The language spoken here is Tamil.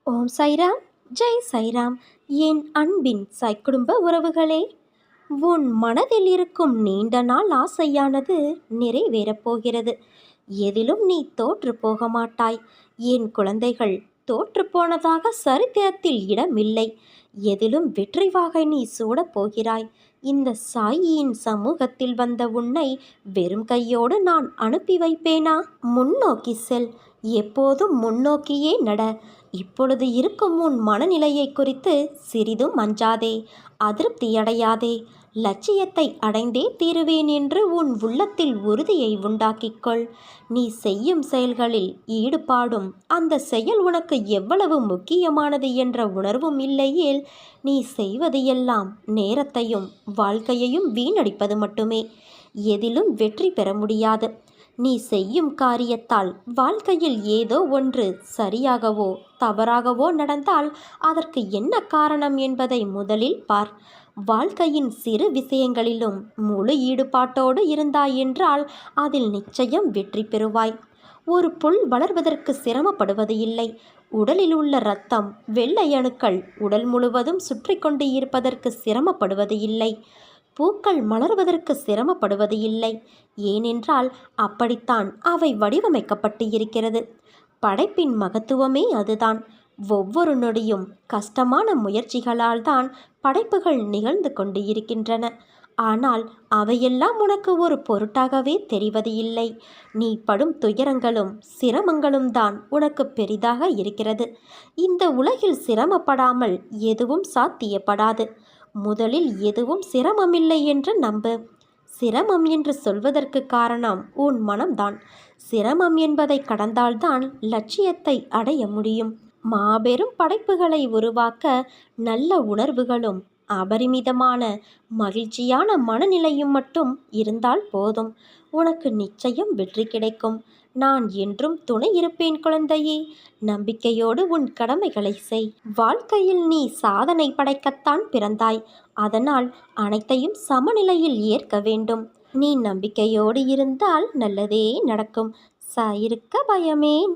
ஓம் சைராம். ஜெய் சைராம். என் அன்பின் குடும்ப உறவுகளே, உன் மனதில் இருக்கும் நீண்ட நாள் ஆசையானது நிறைவேறப் போகிறது. எதிலும் நீ தோற்று போக மாட்டாய். என் குழந்தைகள், தோற்று போனதாக சரித்திரத்தில் இடமில்லை. எதிலும் வெற்றி வாகை நீ சூடப் போகிறாய். இந்த சாயியின் சமூகத்தில் வந்த உன்னை வெறும் கையோடு நான் அனுப்பி வைப்பேனா? முன்னோக்கி செல். எப்போதும் முன்னோக்கியே நட. இப்பொழுது இருக்கும் உன் மனநிலையை குறித்து சிறிதும் அஞ்சாதே, அதிருப்தியடையாதே. லட்சியத்தை அடைந்தே தீருவேன் என்று உன் உள்ளத்தில் உறுதியை உண்டாக்கிக்கொள். நீ செய்யும் செயல்களில் ஈடுபாடும் அந்த செயல் உனக்கு எவ்வளவு முக்கியமானது என்ற உணர்வும் இல்லையேல் நீ செய்வது எல்லாம் நேரத்தையும் வாழ்க்கையையும் வீணடிப்பது மட்டுமே. எதிலும் வெற்றி பெற முடியாது. நீ செய்யும் காரியத்தால் வாழ்க்கையில் ஏதோ ஒன்று சரியாகவோ தவறாகவோ நடந்தால் அதற்கு என்ன காரணம் என்பதை முதலில் பார். வாழ்க்கையின் சிறு விஷயங்களிலும் முழு ஈடுபாட்டோடு இருந்தாய் என்றால் அதில் நிச்சயம் வெற்றி பெறுவாய். ஒரு புல் வளர்வதற்கு சிரமப்படுவது இல்லை. உடலில் உள்ள இரத்தம், வெள்ளை அணுக்கள் உடல் முழுவதும் சுற்றி கொண்டு இருப்பதற்கு சிரமப்படுவது இல்லை. பூக்கள் மலர்வதற்கு சிரமப்படுவது இல்லை. ஏனென்றால் அப்படித்தான் அவை வடிவமைக்கப்பட்டு இருக்கிறது. படைப்பின் மகத்துவமே அதுதான். ஒவ்வொரு நொடியும் கஷ்டமான முயற்சிகளால் தான் படைப்புகள் நிகழ்ந்து கொண்டு இருக்கின்றன. ஆனால் அவையெல்லாம் உனக்கு ஒரு பொருட்டாகவே தெரிவது இல்லை. நீ படும் துயரங்களும் சிரமங்களும் தான் உனக்கு பெரிதாக இருக்கிறது. இந்த உலகில் சிரமப்படாமல் எதுவும் சாத்தியப்படாது. முதலில் எதுவும் சிரமமில்லை என்று நம்பு. சிரமம் என்று சொல்வதற்கு காரணம் உன் மனம்தான். சிரமம் என்பதை கடந்தால்தான் லட்சியத்தை அடைய முடியும். மாபெரும் படைப்புகளை உருவாக்க நல்ல உணர்வுகளும் அபரிமிதமான மகிழ்ச்சியான மனநிலையும் மட்டும் இருந்தால் போதும். உனக்கு நிச்சயம் வெற்றி கிடைக்கும். நான் என்றும் துணை இருப்பேன் குழந்தையே. நம்பிக்கையோடு உன் கடமைகளை செய். வாழ்க்கையில் நீ சாதனை படைக்கத்தான் பிறந்தாய். அதனால் அனைத்தையும் சமநிலையில் ஏற்க வேண்டும். நீ நம்பிக்கையோடு இருந்தால் நல்லதே நடக்கும். சாயிருக்க பயமேன்.